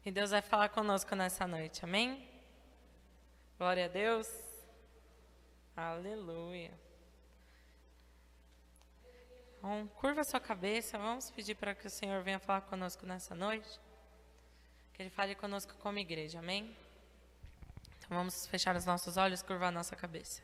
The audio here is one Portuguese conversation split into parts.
E Deus vai falar conosco nessa noite, amém? Glória a Deus. Aleluia. Então, curva sua cabeça, vamos pedir para que o Senhor venha falar conosco nessa noite. Que Ele fale conosco como igreja, amém? Então vamos fechar os nossos olhos, curvar a nossa cabeça.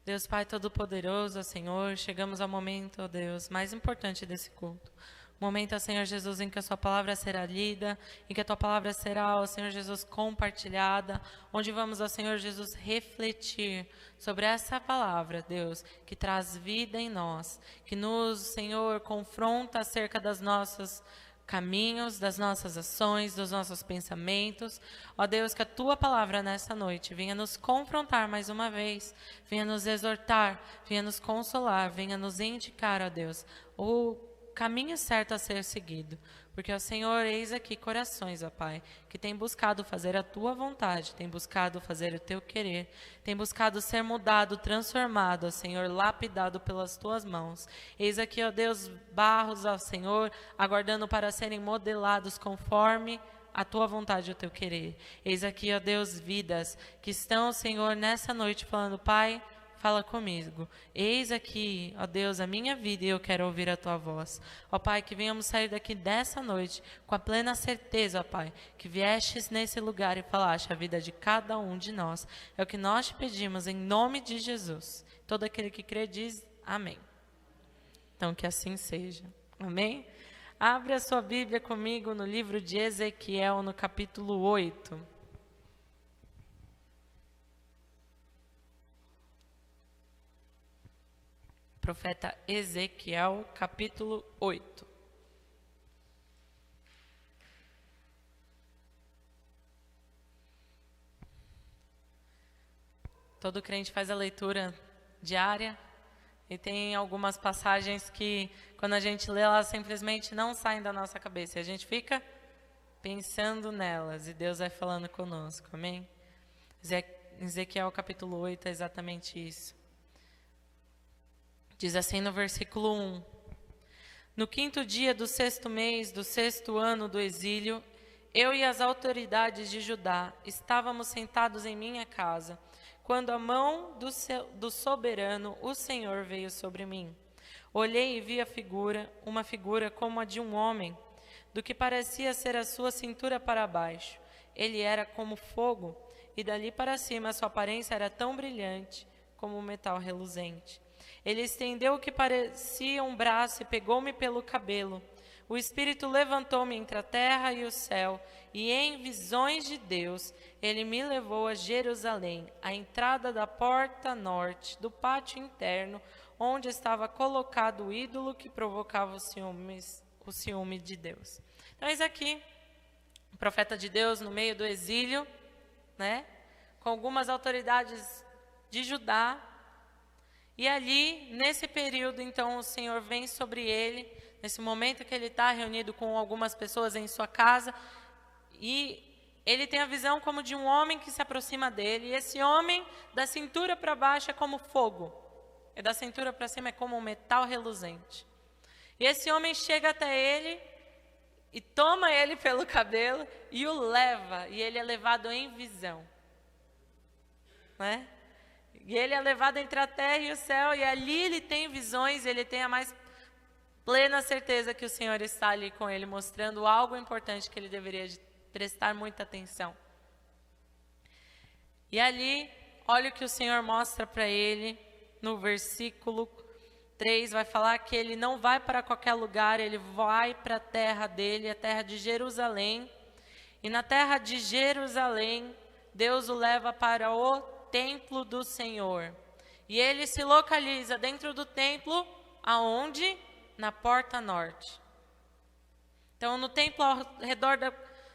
Deus Pai Todo-Poderoso, Senhor, chegamos ao momento, ó Deus, mais importante desse culto. Momento, ó Senhor Jesus, em que a sua palavra será lida, em que a tua palavra será, ó Senhor Jesus, compartilhada, onde vamos, ó Senhor Jesus, refletir sobre essa palavra, Deus, que traz vida em nós, que nos, Senhor, confronta acerca das nossas caminhos, das nossas ações, dos nossos pensamentos. Ó Deus, que a tua palavra nessa noite venha nos confrontar mais uma vez, venha nos exortar, venha nos consolar, venha nos indicar, ó Deus, o caminho certo a ser seguido. Porque, ó Senhor, eis aqui corações, ó Pai, que tem buscado fazer a tua vontade, tem buscado fazer o teu querer, tem buscado ser mudado, transformado, ó Senhor, lapidado pelas tuas mãos. Eis aqui, ó Deus, barros, ó Senhor, aguardando para serem modelados conforme a tua vontade e o teu querer. Eis aqui, ó Deus, vidas que estão, Senhor, nessa noite falando, Pai, fala comigo. Eis aqui, ó Deus, a minha vida e eu quero ouvir a tua voz. Ó Pai, que venhamos sair daqui dessa noite com a plena certeza, ó Pai, que viestes nesse lugar e falaste a vida de cada um de nós. É o que nós te pedimos em nome de Jesus. Todo aquele que crê diz amém. Então que assim seja. Amém? Abre a sua Bíblia comigo no livro de Ezequiel, no capítulo 8. Profeta Ezequiel, capítulo 8. Todo crente faz a leitura diária e tem algumas passagens que, quando a gente lê, elas simplesmente não saem da nossa cabeça. E a gente fica pensando nelas e Deus vai falando conosco, amém? Ezequiel, capítulo 8, é exatamente isso. Diz assim no versículo 1: No 5º dia do 6º mês do 6º ano do exílio, eu e as autoridades de Judá estávamos sentados em minha casa, quando a mão do soberano, o Senhor, veio sobre mim. Olhei e vi uma figura como a de um homem, do que parecia ser a sua cintura para baixo. Ele era como fogo, e dali para cima a sua aparência era tão brilhante como um metal reluzente. Ele estendeu o que parecia um braço e pegou-me pelo cabelo. O Espírito levantou-me entre a terra e o céu, e em visões de Deus, ele me levou a Jerusalém, à entrada da porta norte do pátio interno, onde estava colocado o ídolo que provocava o ciúme de Deus. Então, eis aqui, o profeta de Deus no meio do exílio, né, com algumas autoridades de Judá. E ali, nesse período, então, o Senhor vem sobre ele, nesse momento que ele está reunido com algumas pessoas em sua casa, e ele tem a visão como de um homem que se aproxima dele, e esse homem, da cintura para baixo, é como fogo, e da cintura para cima é como um metal reluzente. E esse homem chega até ele, e toma ele pelo cabelo, e o leva, e ele é levado em visão, né? E ele é levado entre a terra e o céu, e ali ele tem visões, ele tem a mais plena certeza que o Senhor está ali com ele, mostrando algo importante que ele deveria prestar muita atenção. E ali, olha o que o Senhor mostra para ele, no versículo 3, vai falar que ele não vai para qualquer lugar, ele vai para a terra dele, a terra de Jerusalém. E na terra de Jerusalém, Deus o leva para o templo do Senhor. E ele se localiza dentro do templo, aonde? Na porta norte. Então, no templo ao redor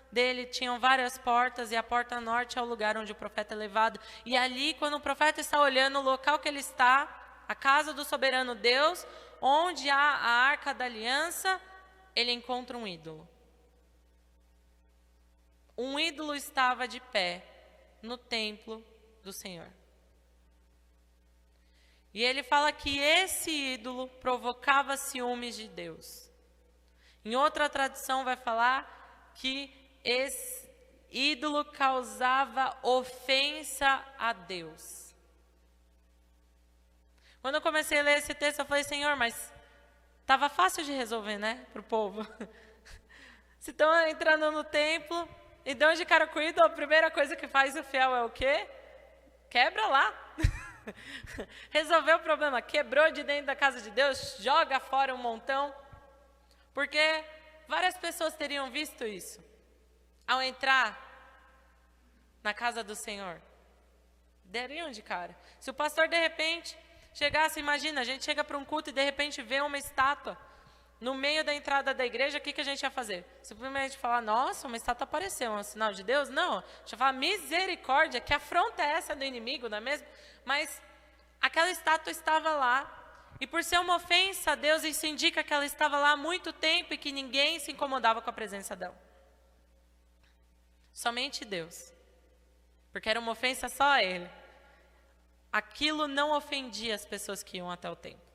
dele tinham várias portas, e a porta norte é o lugar onde o profeta é levado. E ali, quando o profeta está olhando o local que ele está, a casa do soberano Deus, onde há a arca da aliança, ele encontra um ídolo. Um ídolo estava de pé no templo do Senhor. E ele fala que esse ídolo provocava ciúmes de Deus. Em outra tradição vai falar que esse ídolo causava ofensa a Deus. Quando eu comecei a ler esse texto, eu falei, Senhor, mas estava fácil de resolver, né, para o povo. Se estão entrando no templo e dão de cara com o ídolo, a primeira coisa que faz o fiel é o quê? Quebra lá. Resolveu o problema, quebrou de dentro da casa de Deus, joga fora um montão. Porque várias pessoas teriam visto isso ao entrar na casa do Senhor. Dariam de cara. Se o pastor de repente chegasse, imagina, a gente chega para um culto e de repente vê uma estátua no meio da entrada da igreja, o que a gente ia fazer? Simplesmente falar, nossa, uma estátua apareceu, é um sinal de Deus? Não, a gente ia falar, misericórdia, que afronta é essa do inimigo, não é mesmo? Mas aquela estátua estava lá, e por ser uma ofensa a Deus, isso indica que ela estava lá há muito tempo e que ninguém se incomodava com a presença dela. Somente Deus, porque era uma ofensa só a Ele. Aquilo não ofendia as pessoas que iam até o templo.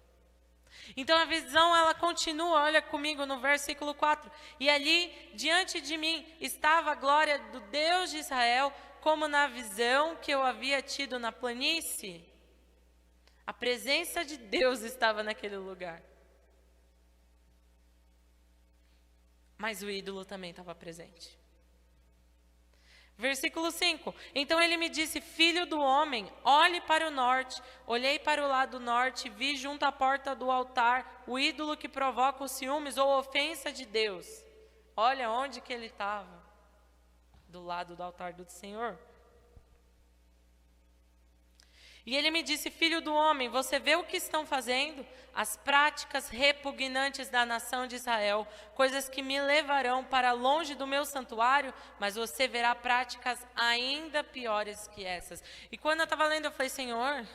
Então a visão ela continua, olha comigo no versículo 4. E ali diante de mim estava a glória do Deus de Israel, como na visão que eu havia tido na planície. A presença de Deus estava naquele lugar. Mas o ídolo também estava presente. Versículo 5. Então ele me disse, filho do homem, olhe para o norte. Olhei para o lado norte e vi junto à porta do altar o ídolo que provoca os ciúmes ou ofensa de Deus. Olha onde que ele estava. Do lado do altar do Senhor. E ele me disse, filho do homem, você vê o que estão fazendo? As práticas repugnantes da nação de Israel, coisas que me levarão para longe do meu santuário, mas você verá práticas ainda piores que essas. E quando eu estava lendo, eu falei, Senhor,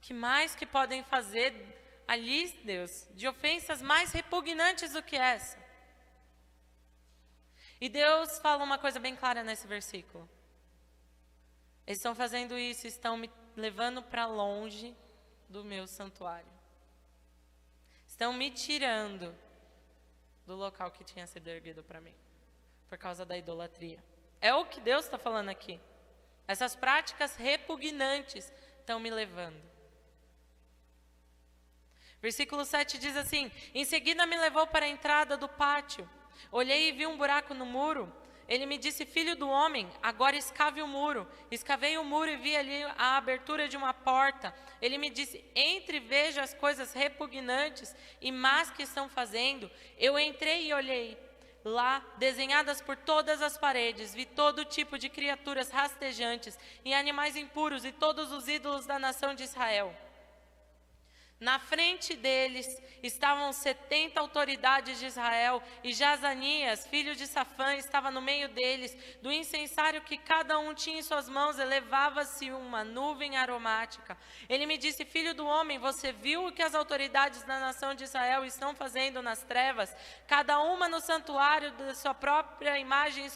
que mais que podem fazer ali, Deus, de ofensas mais repugnantes do que essa? E Deus fala uma coisa bem clara nesse versículo. Eles estão fazendo isso, estão me levando para longe do meu santuário. Estão me tirando do local que tinha sido erguido para mim, por causa da idolatria. É o que Deus está falando aqui. Essas práticas repugnantes estão me levando. Versículo 7 diz assim, em seguida me levou para a entrada do pátio. Olhei e vi um buraco no muro. Ele me disse, filho do homem, agora escave o muro. Escavei o muro e vi ali a abertura de uma porta. Ele me disse, entre e veja as coisas repugnantes e más que estão fazendo. Eu entrei e olhei. Lá, desenhadas por todas as paredes, vi todo tipo de criaturas rastejantes e animais impuros e todos os ídolos da nação de Israel. Na frente deles estavam 70 autoridades de Israel, e Jazanias, filho de Safã, estava no meio deles. Do incensário que cada um tinha em suas mãos, elevava-se uma nuvem aromática. Ele me disse, filho do homem, você viu o que as autoridades da nação de Israel estão fazendo nas trevas? Cada uma no santuário da sua própria imagem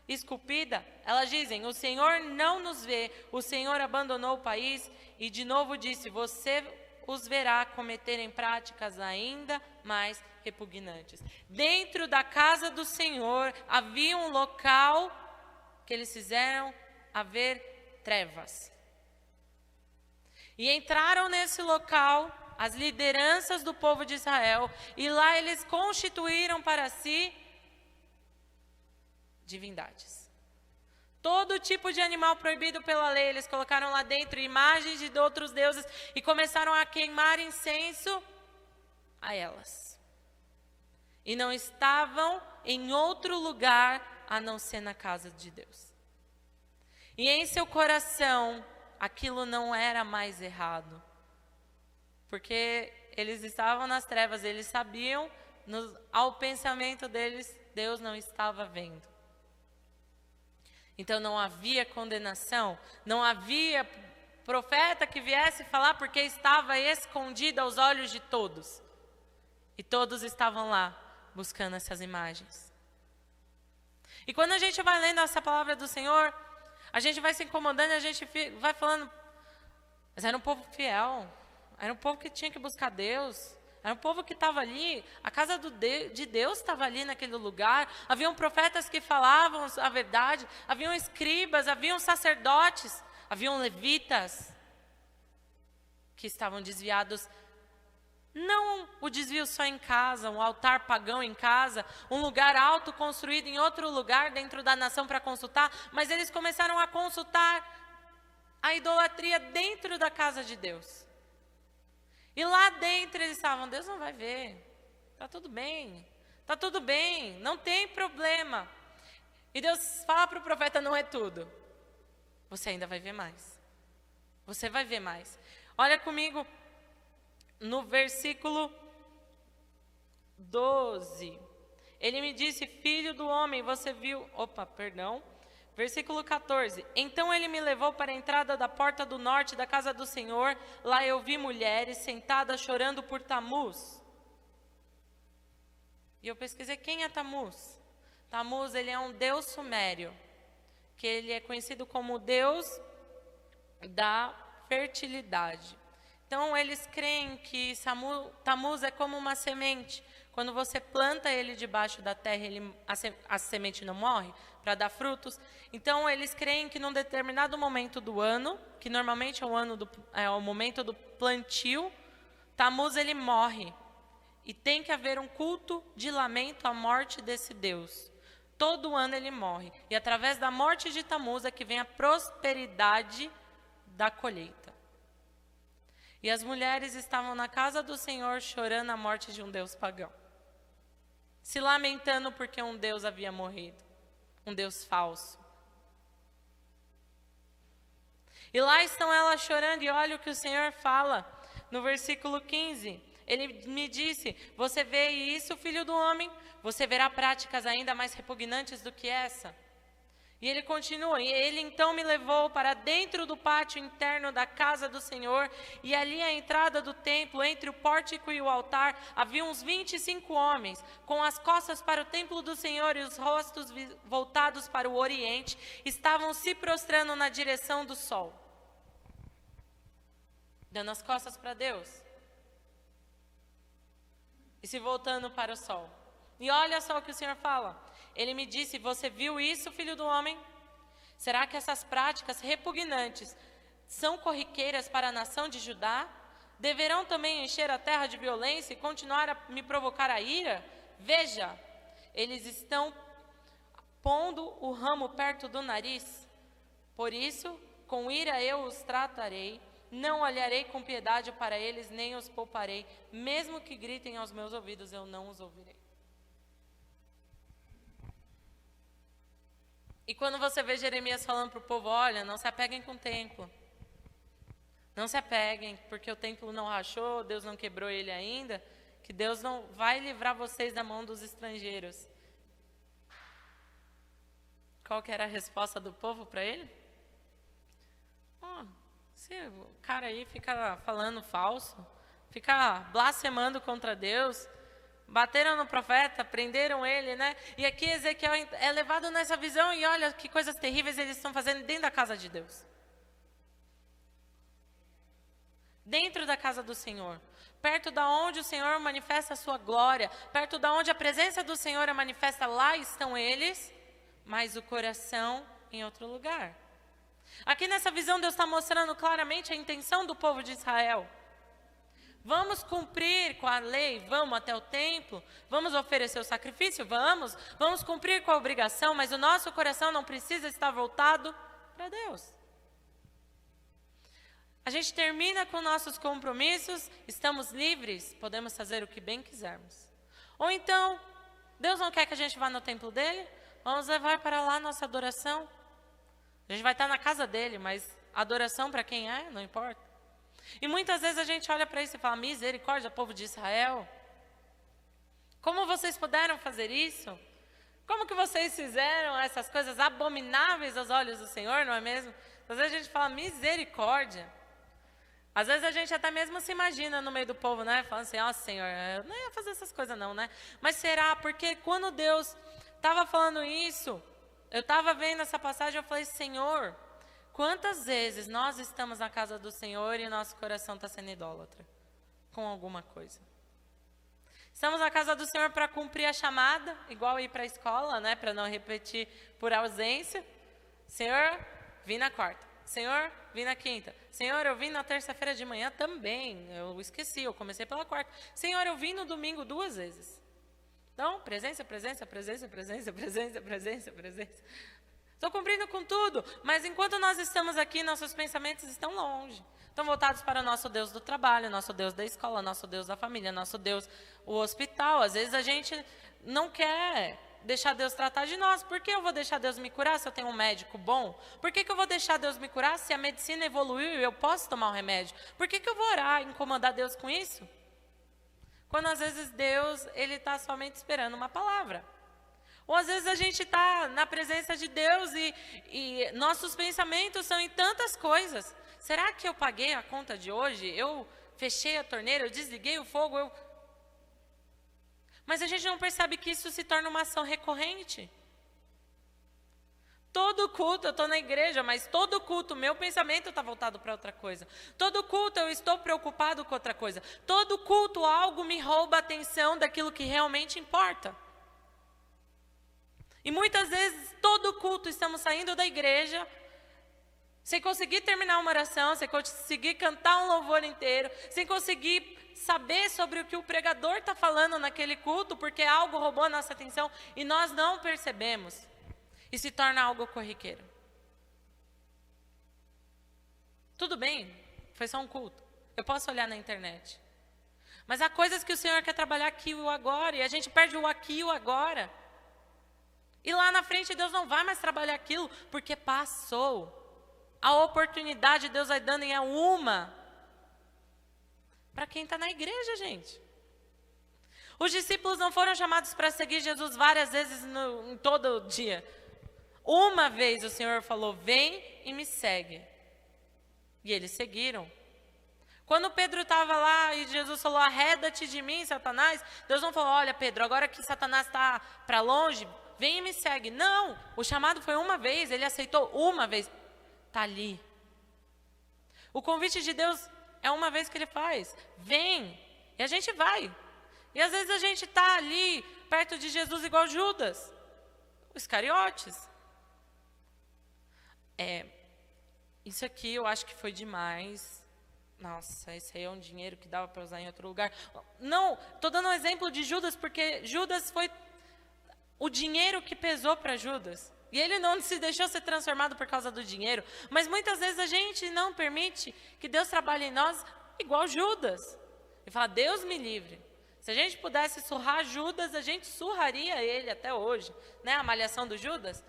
esculpida. Elas dizem, o Senhor não nos vê, o Senhor abandonou o país. E de novo disse, você os verá cometerem práticas ainda mais repugnantes. Dentro da casa do Senhor havia um local que eles fizeram haver trevas. E entraram nesse local as lideranças do povo de Israel, e lá eles constituíram para si divindades. Todo tipo de animal proibido pela lei, eles colocaram lá dentro imagens de outros deuses e começaram a queimar incenso a elas. E não estavam em outro lugar a não ser na casa de Deus. E em seu coração, aquilo não era mais errado. Porque eles estavam nas trevas, eles sabiam, ao pensamento deles, Deus não estava vendo. Então não havia condenação, não havia profeta que viesse falar porque estava escondido aos olhos de todos. E todos estavam lá buscando essas imagens. E quando a gente vai lendo essa palavra do Senhor, a gente vai se incomodando e a gente vai falando, mas era um povo fiel, era um povo que tinha que buscar Deus, Era um povo que estava ali, a casa de Deus estava ali naquele lugar. Haviam profetas que falavam a verdade, haviam escribas, haviam sacerdotes, haviam levitas que estavam desviados. Não o desvio só em casa, um altar pagão em casa, um lugar alto construído em outro lugar dentro da nação para consultar, mas eles começaram a consultar a idolatria dentro da casa de Deus. E lá dentro eles estavam, Deus não vai ver, está tudo bem, não tem problema. E Deus fala para o profeta, não é tudo, você ainda vai ver mais, você vai ver mais. Olha comigo no versículo 12, ele me disse, filho do homem, você viu, versículo 14, então ele me levou para a entrada da porta do norte da casa do Senhor, lá eu vi mulheres sentadas chorando por Tamuz. E eu pesquisei, quem é Tamuz? Tamuz, ele é um deus sumério, que ele é conhecido como o deus da fertilidade. Então, eles creem que Tamuz é como uma semente. Quando você planta ele debaixo da terra, a semente não morre para dar frutos. Então, eles creem que num determinado momento do ano, que normalmente é o momento do plantio, Tamuz ele morre. E tem que haver um culto de lamento à morte desse Deus. Todo ano ele morre. E através da morte de Tamuz é que vem a prosperidade da colheita. E as mulheres estavam na casa do Senhor chorando a morte de um deus pagão. Se lamentando porque um deus havia morrido. Um deus falso. E lá estão elas chorando e olha o que o Senhor fala no versículo 15. Ele me disse, você vê isso, filho do homem? Você verá práticas ainda mais repugnantes do que essa. E ele continua, e ele então me levou para dentro do pátio interno da casa do Senhor, e ali à entrada do templo, entre o pórtico e o altar, havia uns 25 homens, com as costas para o templo do Senhor e os rostos voltados para o oriente, estavam se prostrando na direção do sol, dando as costas para Deus, e se voltando para o sol. E olha só o que o Senhor fala. Ele me disse, você viu isso, filho do homem? Será que essas práticas repugnantes são corriqueiras para a nação de Judá? Deverão também encher a terra de violência e continuar a me provocar a ira? Veja, eles estão pondo o ramo perto do nariz. Por isso, com ira eu os tratarei. Não olharei com piedade para eles, nem os pouparei. Mesmo que gritem aos meus ouvidos, eu não os ouvirei. E quando você vê Jeremias falando para o povo, olha, não se apeguem com o templo. Não se apeguem, porque o templo não rachou, Deus não quebrou ele ainda, que Deus não vai livrar vocês da mão dos estrangeiros. Qual que era a resposta do povo para ele? Se o cara aí fica falando falso, fica blasfemando contra Deus, bateram no profeta, prenderam ele, né? E aqui Ezequiel é levado nessa visão e olha que coisas terríveis eles estão fazendo dentro da casa de Deus. Dentro da casa do Senhor. Perto da onde o Senhor manifesta a sua glória. Perto da onde a presença do Senhor é manifesta, lá estão eles, mas o coração em outro lugar. Aqui nessa visão Deus está mostrando claramente a intenção do povo de Israel. Vamos cumprir com a lei, vamos até o templo, vamos oferecer o sacrifício, vamos cumprir com a obrigação, mas o nosso coração não precisa estar voltado para Deus. A gente termina com nossos compromissos, estamos livres, podemos fazer o que bem quisermos. Ou então, Deus não quer que a gente vá no templo dele, vamos levar para lá nossa adoração. A gente vai estar na casa dele, mas a adoração para quem é, não importa. E muitas vezes a gente olha para isso e fala, misericórdia, povo de Israel. Como vocês puderam fazer isso? Como que vocês fizeram essas coisas abomináveis aos olhos do Senhor, não é mesmo? Às vezes a gente fala, misericórdia. Às vezes a gente até mesmo se imagina no meio do povo, né? Falando assim, ó Senhor, eu não ia fazer essas coisas não, né? Mas será? Porque quando Deus estava falando isso, eu estava vendo essa passagem, eu falei, Senhor, quantas vezes nós estamos na casa do Senhor e nosso coração está sendo idólatra com alguma coisa? Estamos na casa do Senhor para cumprir a chamada, igual ir para a escola, né? Para não repetir por ausência. Senhor, vim na quarta. Senhor, vim na quinta. Senhor, eu vim na terça-feira de manhã também. Eu esqueci, eu comecei pela quarta. Senhor, eu vim no domingo 2 vezes. Então, presença, presença, presença, presença, presença, presença, presença. Estou cumprindo com tudo, mas enquanto nós estamos aqui, nossos pensamentos estão longe. Estão voltados para o nosso Deus do trabalho, nosso Deus da escola, nosso Deus da família, nosso Deus, o hospital. Às vezes a gente não quer deixar Deus tratar de nós. Por que eu vou deixar Deus me curar se eu tenho um médico bom? Por que eu vou deixar Deus me curar se a medicina evoluiu e eu posso tomar um remédio? Por que eu vou orar e incomodar Deus com isso? Quando às vezes Deus, Ele está somente esperando uma palavra. Ou às vezes a gente está na presença de Deus e nossos pensamentos são em tantas coisas. Será que eu paguei a conta de hoje? Eu fechei a torneira, eu desliguei o fogo, Mas a gente não percebe que isso se torna uma ação recorrente. Todo culto, eu estou na igreja, mas todo culto, meu pensamento está voltado para outra coisa. Todo culto, eu estou preocupado com outra coisa. Todo culto, algo me rouba a atenção daquilo que realmente importa. E muitas vezes, todo culto, estamos saindo da igreja, sem conseguir terminar uma oração, sem conseguir cantar um louvor inteiro, sem conseguir saber sobre o que o pregador está falando naquele culto, porque algo roubou a nossa atenção e nós não percebemos. E se torna algo corriqueiro. Tudo bem, foi só um culto. Eu posso olhar na internet. Mas há coisas que o Senhor quer trabalhar aqui e o agora, e a gente perde o aqui e o agora. E lá na frente Deus não vai mais trabalhar aquilo, porque passou. A oportunidade Deus vai dando e é uma. Para quem está na igreja, gente. Os discípulos não foram chamados para seguir Jesus várias vezes em todo o dia. Uma vez o Senhor falou, vem e me segue. E eles seguiram. Quando Pedro estava lá e Jesus falou, arreda-te de mim, Satanás, Deus não falou, olha Pedro, agora que Satanás está para longe, vem e me segue. Não, o chamado foi uma vez, ele aceitou uma vez. Está ali. O convite de Deus é uma vez que ele faz, vem, e a gente vai. E às vezes a gente está ali, perto de Jesus igual Judas, os Iscariotes. Isso aqui eu acho que foi demais. Nossa, esse aí é um dinheiro que dava para usar em outro lugar. Não, estou dando um exemplo de Judas, porque Judas foi o dinheiro que pesou para Judas. E ele não se deixou ser transformado por causa do dinheiro. Mas muitas vezes a gente não permite que Deus trabalhe em nós igual Judas. E fala, Deus me livre. Se a gente pudesse surrar Judas, a gente surraria ele até hoje. Né? A malhação do Judas.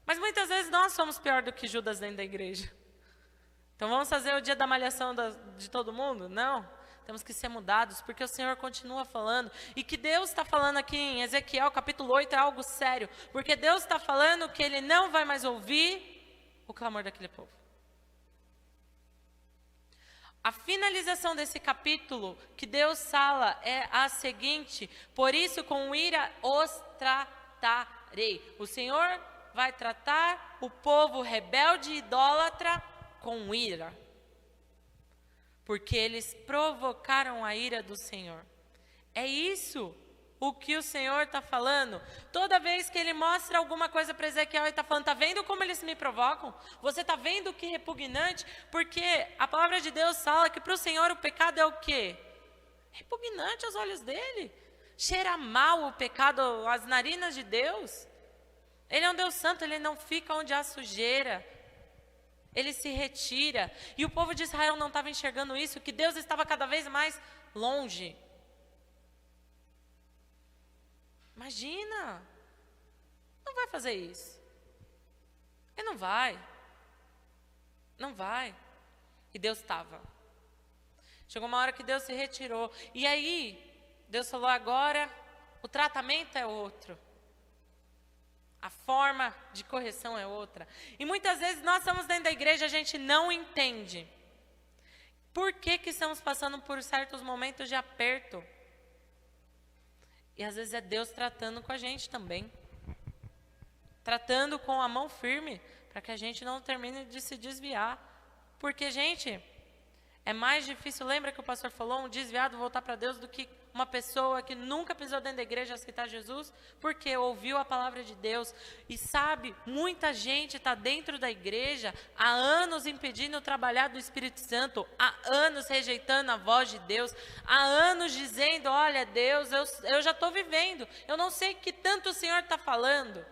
Mas muitas vezes nós somos pior do que Judas dentro da igreja. Então vamos fazer o dia da malhação de todo mundo? Não. Temos que ser mudados, porque o Senhor continua falando. E que Deus está falando aqui em Ezequiel, capítulo 8, é algo sério. Porque Deus está falando que Ele não vai mais ouvir o clamor daquele povo. A finalização desse capítulo que Deus fala é a seguinte: por isso com ira os tratarei. O Senhor vai tratar o povo rebelde e idólatra com ira. Porque eles provocaram a ira do Senhor. É isso o que o Senhor está falando. Toda vez que Ele mostra alguma coisa para Ezequiel, Ele está falando, está vendo como eles me provocam? Você está vendo que repugnante? Porque a palavra de Deus fala que para o Senhor o pecado é o quê? Repugnante aos olhos dEle. Cheira mal o pecado às narinas de Deus. Ele é um Deus santo, Ele não fica onde há sujeira. Ele se retira. E o povo de Israel não estava enxergando isso, que Deus estava cada vez mais longe. Imagina. Não vai fazer isso. Ele não vai. Não vai. E Deus estava. Chegou uma hora que Deus se retirou. E aí, Deus falou, agora o tratamento é outro. A forma de correção é outra. E muitas vezes nós estamos dentro da igreja e a gente não entende. Por que estamos passando por certos momentos de aperto? E às vezes é Deus tratando com a gente também. Tratando com a mão firme, para que a gente não termine de se desviar. Porque, gente, É mais difícil, lembra que o pastor falou, um desviado voltar para Deus do que uma pessoa que nunca pisou dentro da igreja aceitar Jesus, porque ouviu a palavra de Deus. E sabe, muita gente está dentro da igreja há anos impedindo o trabalhar do Espírito Santo, há anos rejeitando a voz de Deus, há anos dizendo, olha Deus, eu já estou vivendo, eu não sei que tanto o Senhor está falando.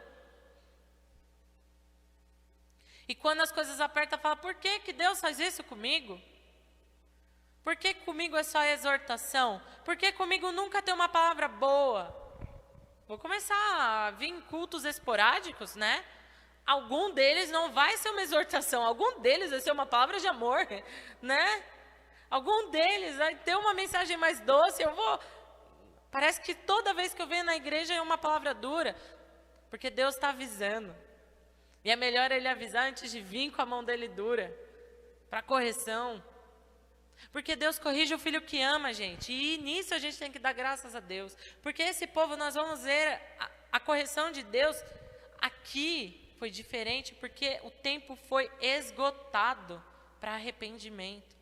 E quando as coisas apertam, fala, por que Deus faz isso comigo? Por que comigo é só exortação? Por que comigo nunca tem uma palavra boa? Vou começar a vir em cultos esporádicos, né? Algum deles não vai ser uma exortação, algum deles vai ser uma palavra de amor, né? Algum deles vai ter uma mensagem mais doce, parece que toda vez que eu venho na igreja é uma palavra dura, porque Deus está avisando. E é melhor Ele avisar antes de vir com a mão dele dura, para correção. Porque Deus corrige o filho que ama, gente. E nisso a gente tem que dar graças a Deus. Porque esse povo, nós vamos ver a correção de Deus aqui foi diferente, porque o tempo foi esgotado para arrependimento.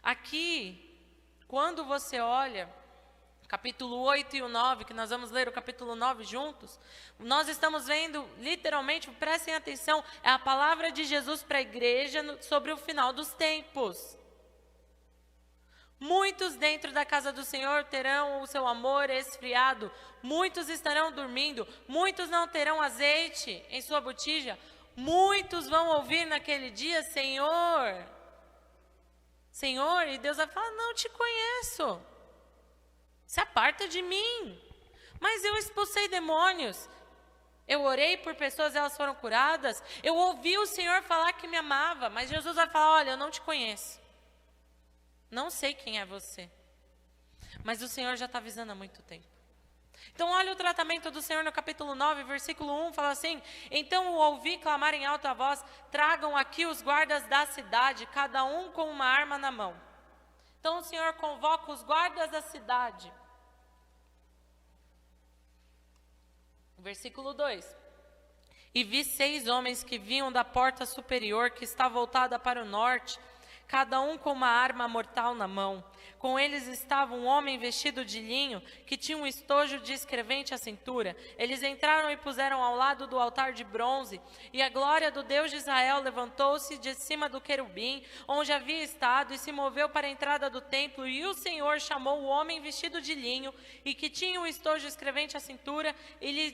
Aqui, quando você olha capítulo 8 e o 9, que nós vamos ler o capítulo 9 juntos, nós estamos vendo, literalmente, prestem atenção, é a palavra de Jesus para a igreja sobre o final dos tempos. Muitos dentro da casa do Senhor terão o seu amor esfriado, muitos estarão dormindo, muitos não terão azeite em sua botija, muitos vão ouvir naquele dia, Senhor, Senhor, e Deus vai falar, não te conheço, se aparta de mim, mas eu expulsei demônios, eu orei por pessoas, elas foram curadas, eu ouvi o Senhor falar que me amava, mas Jesus vai falar, olha, eu não te conheço. Não sei quem é você, mas o Senhor já está avisando há muito tempo. Então olha o tratamento do Senhor no capítulo 9, versículo 1, fala assim, então o ouvi clamar em alta voz, tragam aqui os guardas da cidade, cada um com uma arma na mão. Então o Senhor convoca os guardas da cidade. Versículo 2. E vi 6 homens que vinham da porta superior, que está voltada para o norte, cada um com uma arma mortal na mão. Com eles estava um homem vestido de linho, que tinha um estojo de escrevente à cintura. Eles entraram e puseram ao lado do altar de bronze, e a glória do Deus de Israel levantou-se de cima do querubim, onde havia estado, e se moveu para a entrada do templo, e o Senhor chamou o homem vestido de linho, e que tinha um estojo escrevente à cintura, e lhe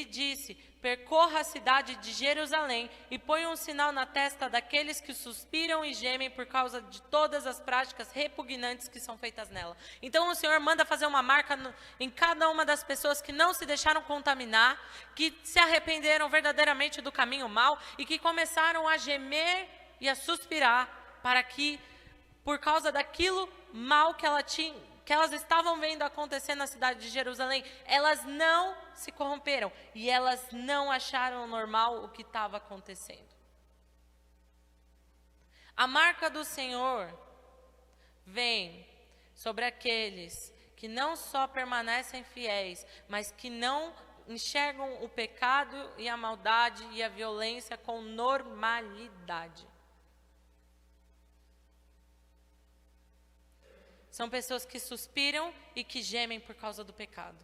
disse, percorra a cidade de Jerusalém e ponha um sinal na testa daqueles que suspiram e gemem por causa de todas as práticas repugnantes que são feitas nela. Então o Senhor manda fazer uma marca em cada uma das pessoas que não se deixaram contaminar, que se arrependeram verdadeiramente do caminho mau e que começaram a gemer e a suspirar para que, por causa daquilo mal que elas estavam vendo acontecer na cidade de Jerusalém, elas não se corromperam e elas não acharam normal o que estava acontecendo. A marca do Senhor vem sobre aqueles que não só permanecem fiéis, mas que não enxergam o pecado e a maldade e a violência com normalidade. São pessoas que suspiram e que gemem por causa do pecado.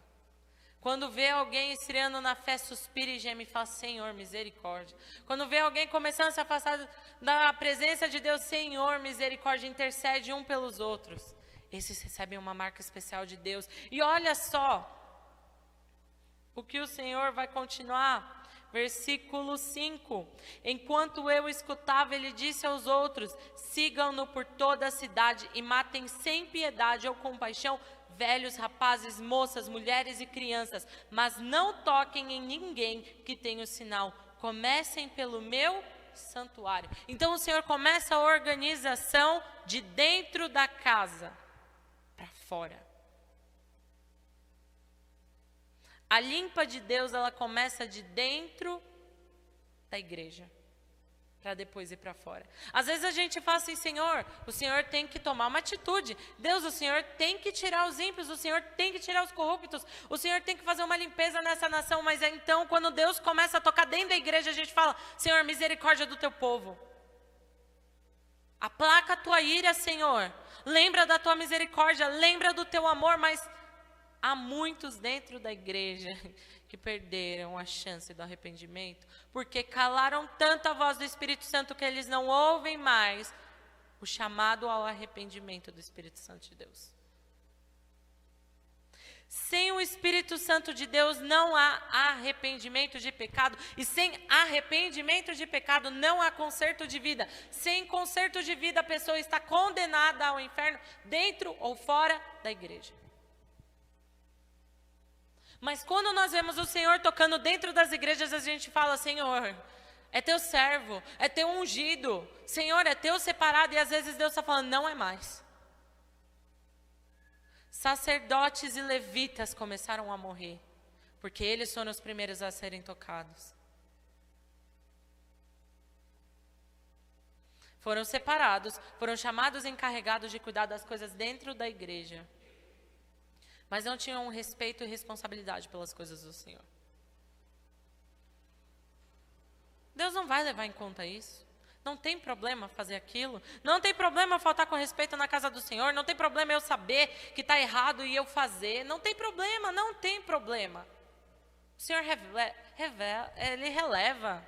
Quando vê alguém esfriando na fé, suspira e geme e fala, Senhor, misericórdia. Quando vê alguém começando a se afastar da presença de Deus, Senhor, misericórdia, intercede um pelos outros. Esses recebem uma marca especial de Deus. E olha só o que o Senhor vai continuar. Versículo 5, enquanto eu escutava, ele disse aos outros, sigam-no por toda a cidade e matem sem piedade ou compaixão, velhos, rapazes, moças, mulheres e crianças, mas não toquem em ninguém que tenha o sinal, comecem pelo meu santuário. Então o Senhor começa a organização de dentro da casa para fora. A limpa de Deus, ela começa de dentro da igreja, para depois ir para fora. Às vezes a gente fala assim, Senhor, o Senhor tem que tomar uma atitude. Deus, o Senhor tem que tirar os ímpios, o Senhor tem que tirar os corruptos, o Senhor tem que fazer uma limpeza nessa nação. Mas então, quando Deus começa a tocar dentro da igreja, a gente fala, Senhor, misericórdia do teu povo. Aplaca a tua ira, Senhor. Lembra da tua misericórdia, lembra do teu amor, mas há muitos dentro da igreja que perderam a chance do arrependimento, porque calaram tanto a voz do Espírito Santo que eles não ouvem mais o chamado ao arrependimento do Espírito Santo de Deus. Sem o Espírito Santo de Deus não há arrependimento de pecado. E sem arrependimento de pecado não há conserto de vida. Sem conserto de vida a pessoa está condenada ao inferno, dentro ou fora da igreja. Mas quando nós vemos o Senhor tocando dentro das igrejas, a gente fala: Senhor, é teu servo, é teu ungido. Senhor, é teu separado. E às vezes Deus está falando: não é mais. Sacerdotes e levitas começaram a morrer, porque eles foram os primeiros a serem tocados. Foram separados, foram chamados e encarregados de cuidar das coisas dentro da igreja, mas não tinham respeito e responsabilidade pelas coisas do Senhor. Deus não vai levar em conta isso. Não tem problema fazer aquilo. Não tem problema faltar com respeito na casa do Senhor. Não tem problema eu saber que está errado e eu fazer. Não tem problema, não tem problema. O Senhor Ele releva.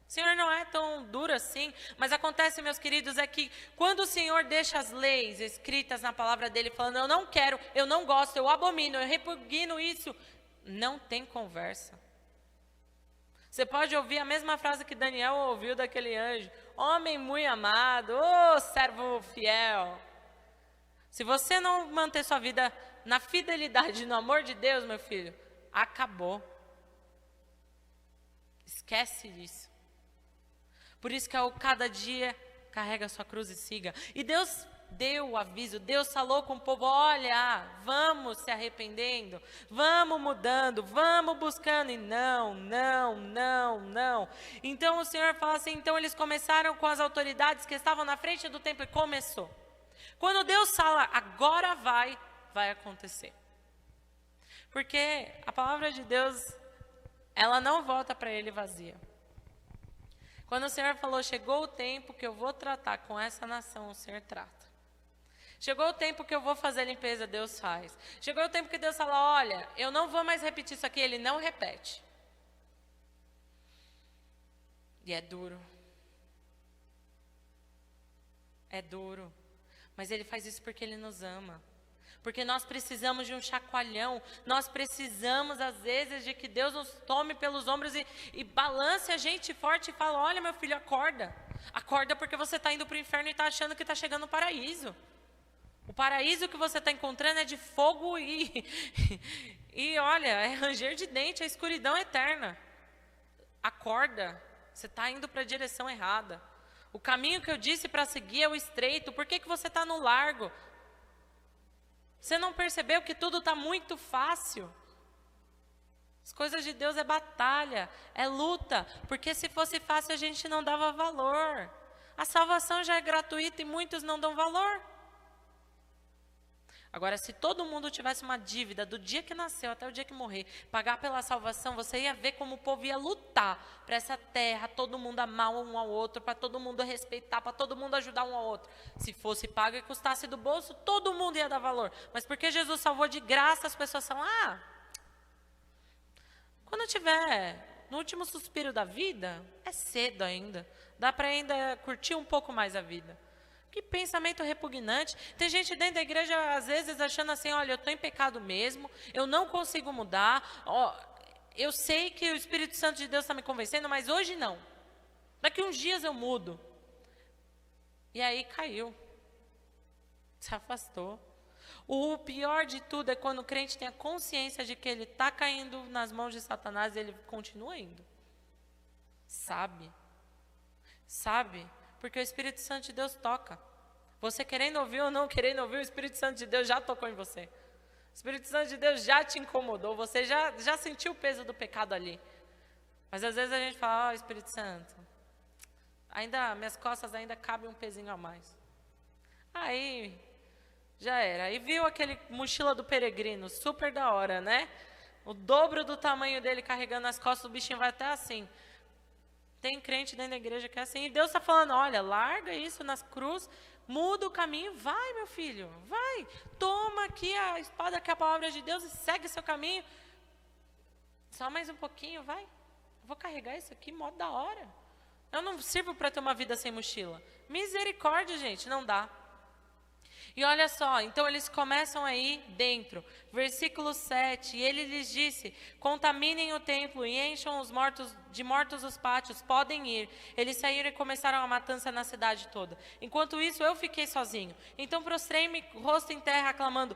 O Senhor não é tão duro assim. Mas acontece, meus queridos, é que quando o Senhor deixa as leis escritas na palavra dele, falando: eu não quero, eu não gosto, eu abomino, eu repugno isso, não tem conversa. Você pode ouvir a mesma frase que Daniel ouviu daquele anjo: homem muito amado, servo fiel. Se você não manter sua vida na fidelidade, no amor de Deus, meu filho, acabou. Esquece disso. Por isso que cada dia carrega a sua cruz e siga. E Deus deu o aviso, Deus falou com o povo: olha, vamos se arrependendo, vamos mudando, vamos buscando. E não. Então o Senhor fala assim, então eles começaram com as autoridades que estavam na frente do templo, e começou. Quando Deus fala: agora vai acontecer. Porque a palavra de Deus, ela não volta para ele vazia. Quando o Senhor falou: chegou o tempo que eu vou tratar com essa nação, o Senhor trata. Chegou o tempo que eu vou fazer a limpeza, Deus faz. Chegou o tempo que Deus fala: olha, eu não vou mais repetir isso aqui. Ele não repete. E é duro. É duro. Mas Ele faz isso porque Ele nos ama. Porque nós precisamos de um chacoalhão. Nós precisamos, às vezes, de que Deus nos tome pelos ombros e balance a gente forte e fala: olha, meu filho, acorda. Acorda, porque você está indo para o inferno e está achando que está chegando no paraíso. O paraíso que você está encontrando é de fogo e olha, é ranger de dente, é escuridão eterna. Acorda, você está indo para a direção errada. O caminho que eu disse para seguir é o estreito. Por que você está no largo? Você não percebeu que tudo está muito fácil? As coisas de Deus é batalha, é luta. Porque se fosse fácil a gente não dava valor. A salvação já é gratuita e muitos não dão valor. Agora, se todo mundo tivesse uma dívida do dia que nasceu até o dia que morrer, pagar pela salvação, você ia ver como o povo ia lutar para essa terra, todo mundo amar um ao outro, para todo mundo respeitar, para todo mundo ajudar um ao outro. Se fosse pago e custasse do bolso, todo mundo ia dar valor. Mas porque Jesus salvou de graça, as pessoas falam: quando tiver no último suspiro da vida, é cedo ainda, dá para ainda curtir um pouco mais a vida. Que pensamento repugnante. Tem gente dentro da igreja, às vezes, achando assim: olha, eu estou em pecado mesmo, eu não consigo mudar, eu sei que o Espírito Santo de Deus está me convencendo, mas hoje não. Daqui uns dias eu mudo. E aí caiu. Se afastou. O pior de tudo é quando o crente tem a consciência de que ele está caindo nas mãos de Satanás e ele continua indo. Sabe? Porque o Espírito Santo de Deus toca. Você querendo ouvir ou não querendo ouvir, o Espírito Santo de Deus já tocou em você. O Espírito Santo de Deus já te incomodou, você já sentiu o peso do pecado ali. Mas às vezes a gente fala: Espírito Santo, minhas costas ainda cabem um pezinho a mais. Aí, já era. Aí viu aquele mochila do peregrino, super da hora, né? O dobro do tamanho dele carregando nas costas, o bichinho vai até assim. Tem crente dentro da igreja que é assim. E Deus está falando, olha, larga isso nas cruz, muda o caminho, vai, meu filho, vai. Toma aqui a espada que é a palavra de Deus e segue seu caminho. Só mais um pouquinho, vai. Vou carregar isso aqui, modo da hora. Eu não sirvo para ter uma vida sem mochila. Misericórdia, gente, não dá. E olha só, então eles começam aí dentro, versículo 7, e ele lhes disse, contaminem o templo e encham de mortos os pátios, podem ir. Eles saíram e começaram a matança na cidade toda. Enquanto isso, eu fiquei sozinho. Então prostrei-me, rosto em terra, clamando,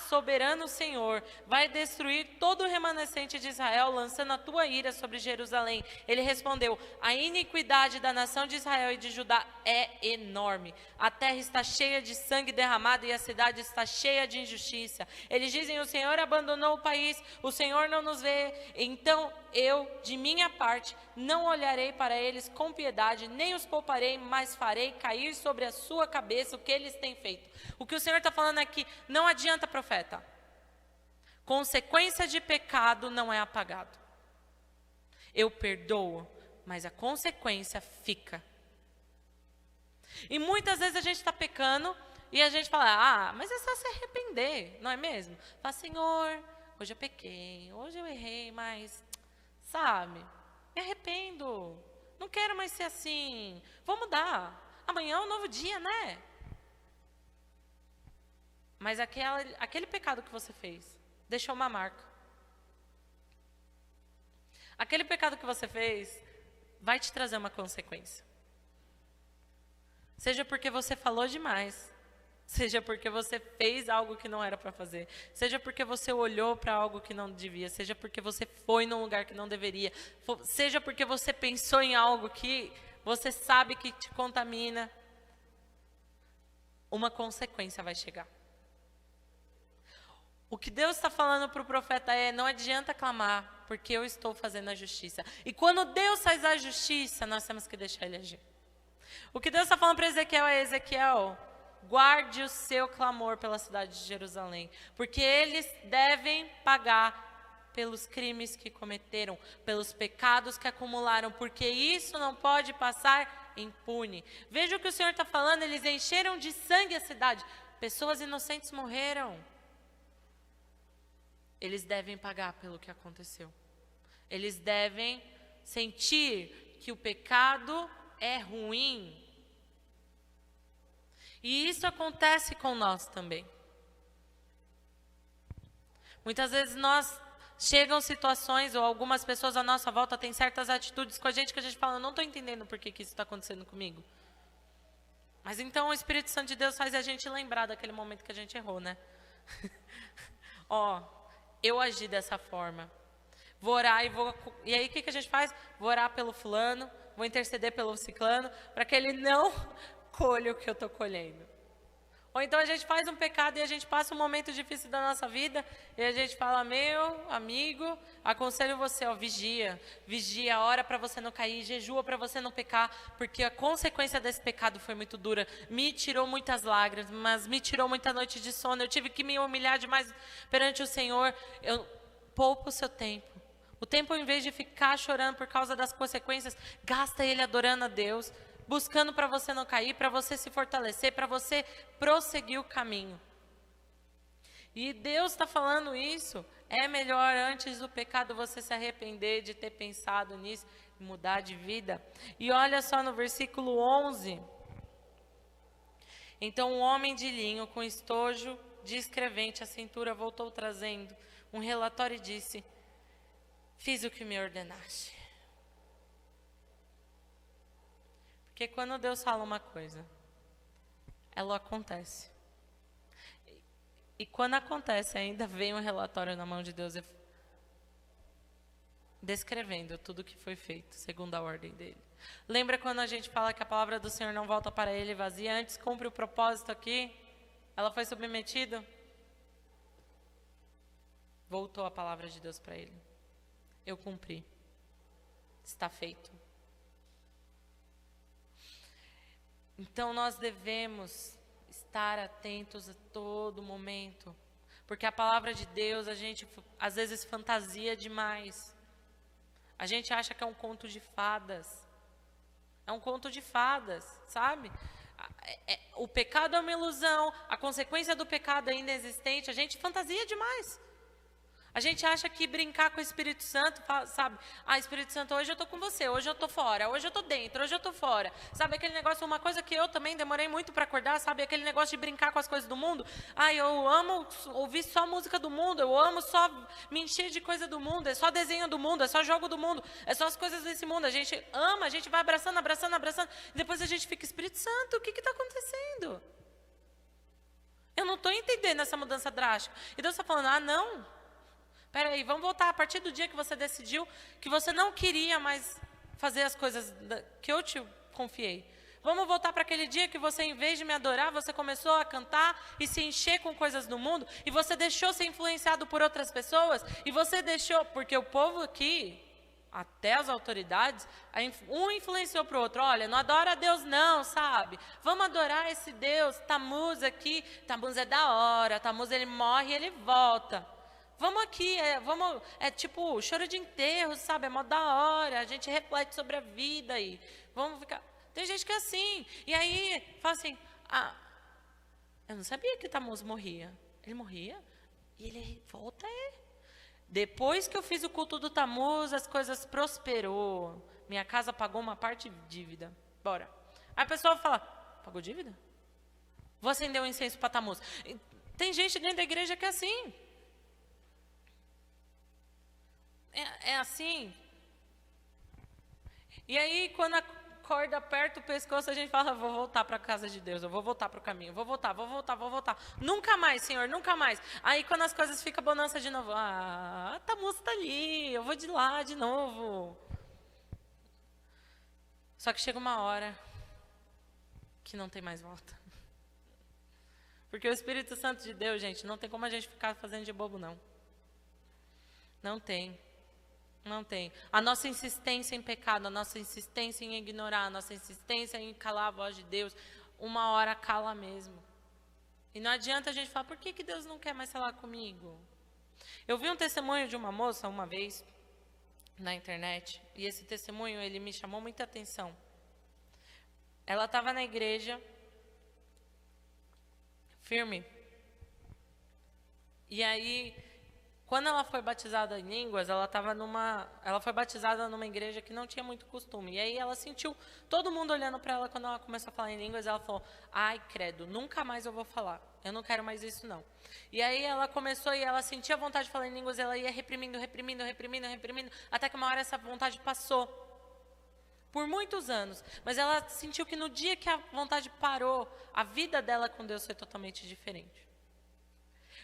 soberano Senhor, vai destruir todo o remanescente de Israel, lançando a tua ira sobre Jerusalém. Ele respondeu, a iniquidade da nação de Israel e de Judá é enorme. A terra está cheia de sangue derramado e a cidade está cheia de injustiça. Eles dizem, o Senhor abandonou o país, o Senhor não nos vê. Então eu, de minha parte, não olharei para eles com piedade, nem os pouparei, mas farei cair sobre a sua cabeça o que eles têm feito. O que o Senhor está falando aqui, não adianta, profeta. Consequência de pecado não é apagado. Eu perdoo, mas a consequência fica. E muitas vezes a gente está pecando e a gente fala, mas é só se arrepender, não é mesmo? Fala, Senhor, hoje eu pequei, hoje eu errei, mas, sabe, me arrependo, não quero mais ser assim, vou mudar, amanhã é um novo dia, né? Mas aquele pecado que você fez, deixou uma marca. Aquele pecado que você fez, vai te trazer uma consequência. Seja porque você falou demais, seja porque você fez algo que não era para fazer, seja porque você olhou para algo que não devia, seja porque você foi num lugar que não deveria, seja porque você pensou em algo que você sabe que te contamina, uma consequência vai chegar. O que Deus está falando para o profeta não adianta clamar, porque eu estou fazendo a justiça. E quando Deus faz a justiça, nós temos que deixar Ele agir. O que Deus está falando para Ezequiel Ezequiel, guarde o seu clamor pela cidade de Jerusalém, porque eles devem pagar pelos crimes que cometeram, pelos pecados que acumularam, porque isso não pode passar impune. Veja o que o Senhor está falando, eles encheram de sangue a cidade, pessoas inocentes morreram. Eles devem pagar pelo que aconteceu. Eles devem sentir que o pecado é ruim. E isso acontece com nós também. Muitas vezes chegam situações ou algumas pessoas à nossa volta têm certas atitudes com a gente que a gente fala, eu não estou entendendo por que isso está acontecendo comigo. Mas então o Espírito Santo de Deus faz a gente lembrar daquele momento que a gente errou, né? Eu agi dessa forma. Vou orar e aí o que a gente faz? Vou orar pelo fulano, vou interceder pelo ciclano, para que ele não colha o que eu estou colhendo. Ou então a gente faz um pecado e a gente passa um momento difícil da nossa vida e a gente fala, meu amigo, aconselho você, vigia, ora para você não cair, jejua para você não pecar, porque a consequência desse pecado foi muito dura, me tirou muitas lágrimas, me tirou muita noite de sono, eu tive que me humilhar demais perante o Senhor. Poupa o seu tempo. O tempo, em vez de ficar chorando por causa das consequências, gasta ele adorando a Deus, buscando para você não cair, para você se fortalecer, para você prosseguir o caminho. E Deus está falando isso. É melhor antes do pecado você se arrepender de ter pensado nisso e mudar de vida. E olha só no versículo 11. Então um homem de linho com estojo de escrevente à cintura voltou trazendo um relatório e disse, fiz o que me ordenaste. Porque quando Deus fala uma coisa, ela acontece. E quando acontece, ainda vem um relatório na mão de Deus descrevendo tudo o que foi feito, segundo a ordem dele. Lembra quando a gente fala que a palavra do Senhor não volta para ele vazia, antes cumpre o propósito aqui? Ela foi submetida? Voltou a palavra de Deus para ele. Eu cumpri. Está feito. Então nós devemos estar atentos a todo momento, porque a palavra de Deus a gente às vezes fantasia demais. A gente acha que é um conto de fadas. É um conto de fadas, sabe? O pecado é uma ilusão, a consequência do pecado é inexistente, a gente fantasia demais. A gente acha que brincar com o Espírito Santo, sabe? Espírito Santo, hoje eu estou com você, hoje eu estou fora, hoje eu estou dentro, hoje eu estou fora. Sabe aquele negócio, uma coisa que eu também demorei muito para acordar, sabe? Aquele negócio de brincar com as coisas do mundo. Eu amo ouvir só música do mundo, eu amo só me encher de coisa do mundo, é só desenho do mundo, é só jogo do mundo, é só as coisas desse mundo. A gente ama, a gente vai abraçando, abraçando, abraçando, e depois a gente fica, Espírito Santo, o que está acontecendo? Eu não estou entendendo essa mudança drástica. E Deus está falando, não. Peraí, vamos voltar a partir do dia que você decidiu que você não queria mais fazer as coisas que eu te confiei. Vamos voltar para aquele dia que você, em vez de me adorar, você começou a cantar e se encher com coisas do mundo, e você deixou ser influenciado por outras pessoas, e você deixou, porque o povo aqui, até as autoridades, um influenciou para o outro, olha, não adora a Deus não, sabe? Vamos adorar esse Deus, Tammuz aqui, Tammuz é da hora, Tammuz ele morre e ele volta. Vamos aqui, é tipo choro de enterro, sabe? É mó da hora, a gente reflete sobre a vida aí. Vamos ficar. Tem gente que é assim. E aí, fala assim, eu não sabia que Tammuz morria. Ele morria e ele volta, Depois que eu fiz o culto do Tammuz, as coisas prosperou. Minha casa pagou uma parte de dívida. Bora. Aí a pessoa fala, pagou dívida? Vou acender um incenso para Tammuz. Tem gente dentro da igreja que é assim. É assim. E aí, quando a corda aperta o pescoço, a gente fala, vou voltar para a casa de Deus, eu vou voltar para o caminho, vou voltar. Nunca mais, Senhor, nunca mais. Aí, quando as coisas ficam bonança de novo, Tammuz está ali, eu vou de lá de novo. Só que chega uma hora que não tem mais volta. Porque o Espírito Santo de Deus, gente, não tem como a gente ficar fazendo de bobo, não. Não tem. Não tem. A nossa insistência em pecado, a nossa insistência em ignorar, a nossa insistência em calar a voz de Deus, uma hora cala mesmo. E não adianta a gente falar, por que Deus não quer mais falar comigo? Eu vi um testemunho de uma moça uma vez na internet, e esse testemunho, ele me chamou muita atenção. Ela estava na igreja, firme, e aí, quando ela foi batizada em línguas, ela foi batizada numa igreja que não tinha muito costume. E aí ela sentiu todo mundo olhando para ela quando ela começou a falar em línguas. Ela falou, ai credo, nunca mais eu vou falar. Eu não quero mais isso não. E aí ela começou e ela sentia vontade de falar em línguas. Ela ia reprimindo. Até que uma hora essa vontade passou. Por muitos anos. Mas ela sentiu que no dia que a vontade parou, a vida dela com Deus foi totalmente diferente.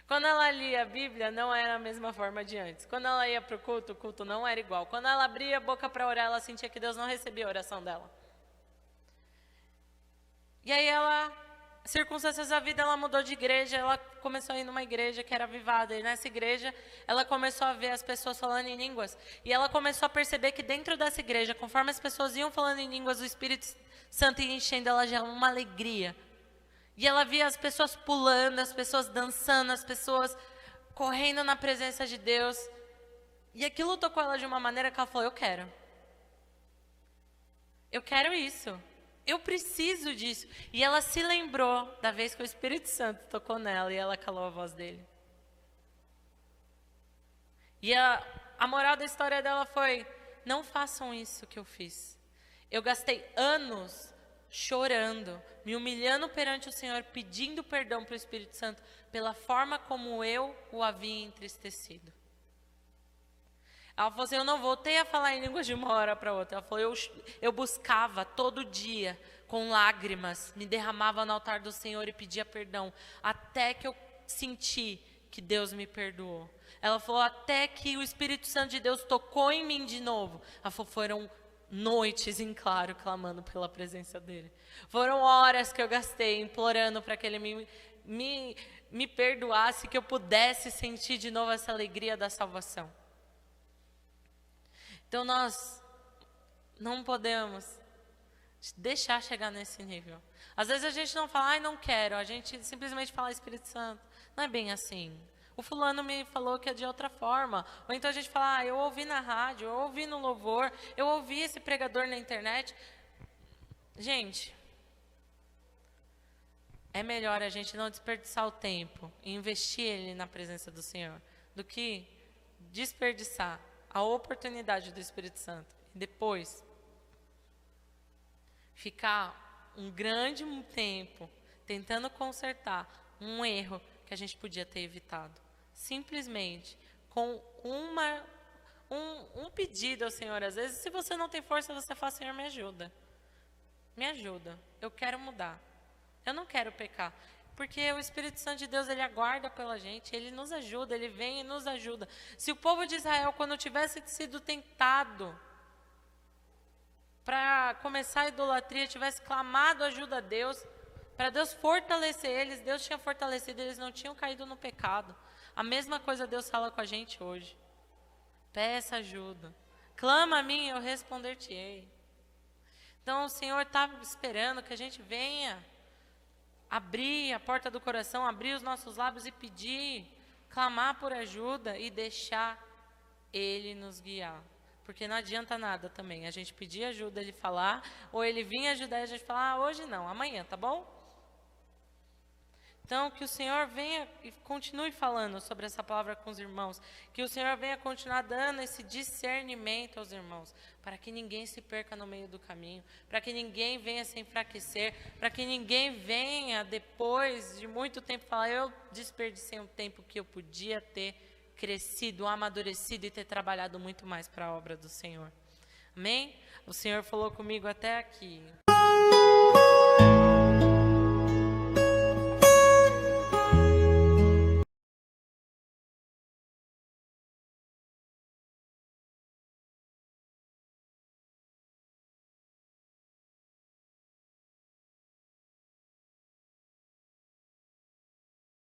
Quando ela lia a Bíblia, não era a mesma forma de antes. Quando ela ia para o culto não era igual. Quando ela abria a boca para orar, ela sentia que Deus não recebia a oração dela. E aí circunstâncias da vida, ela mudou de igreja, ela começou a ir numa igreja que era avivada. E nessa igreja, ela começou a ver as pessoas falando em línguas. E ela começou a perceber que dentro dessa igreja, conforme as pessoas iam falando em línguas, o Espírito Santo ia enchendo ela de uma alegria. E ela via as pessoas pulando, as pessoas dançando, as pessoas correndo na presença de Deus. E aquilo tocou ela de uma maneira que ela falou, eu quero isso. Eu preciso disso. E ela se lembrou da vez que o Espírito Santo tocou nela e ela calou a voz dele. E a moral da história dela foi, não façam isso que eu fiz. Eu gastei anos chorando, me humilhando perante o Senhor, pedindo perdão para o Espírito Santo, pela forma como eu o havia entristecido. Ela falou assim, eu não voltei a falar em línguas de uma hora para outra. Ela falou, eu buscava todo dia, com lágrimas, me derramava no altar do Senhor e pedia perdão, até que eu senti que Deus me perdoou. Ela falou, até que o Espírito Santo de Deus tocou em mim de novo. Ela falou, foram noites em claro, clamando pela presença dele. Foram horas que eu gastei implorando para que ele me perdoasse, que eu pudesse sentir de novo essa alegria da salvação. Então nós não podemos deixar chegar nesse nível. Às vezes a gente não fala, não quero, a gente simplesmente fala Espírito Santo. Não é bem assim. O fulano me falou que é de outra forma. Ou então a gente fala, eu ouvi na rádio, eu ouvi no louvor, eu ouvi esse pregador na internet. Gente, é melhor a gente não desperdiçar o tempo e investir ele na presença do Senhor, do que desperdiçar a oportunidade do Espírito Santo e depois ficar um grande tempo tentando consertar um erro que a gente podia ter evitado. Simplesmente com um pedido ao Senhor. Às vezes, se você não tem força, você fala: Senhor, me ajuda. Me ajuda. Eu quero mudar. Eu não quero pecar. Porque o Espírito Santo de Deus, ele aguarda pela gente, ele nos ajuda, ele vem e nos ajuda. Se o povo de Israel, quando tivesse sido tentado para começar a idolatria, tivesse clamado ajuda a Deus, para Deus fortalecer eles, Deus tinha fortalecido, eles não tinham caído no pecado. A mesma coisa Deus fala com a gente hoje. Peça ajuda. Clama a mim, eu responder-te-ei. Então o Senhor está esperando que a gente venha abrir a porta do coração, abrir os nossos lábios e pedir, clamar por ajuda e deixar Ele nos guiar. Porque não adianta nada também a gente pedir ajuda, Ele falar, ou Ele vir ajudar e a gente falar: hoje não, amanhã, tá bom? Então, que o Senhor venha e continue falando sobre essa palavra com os irmãos. Que o Senhor venha continuar dando esse discernimento aos irmãos. Para que ninguém se perca no meio do caminho. Para que ninguém venha se enfraquecer. Para que ninguém venha, depois de muito tempo, falar: eu desperdicei um tempo que eu podia ter crescido, amadurecido e ter trabalhado muito mais para a obra do Senhor. Amém? O Senhor falou comigo até aqui.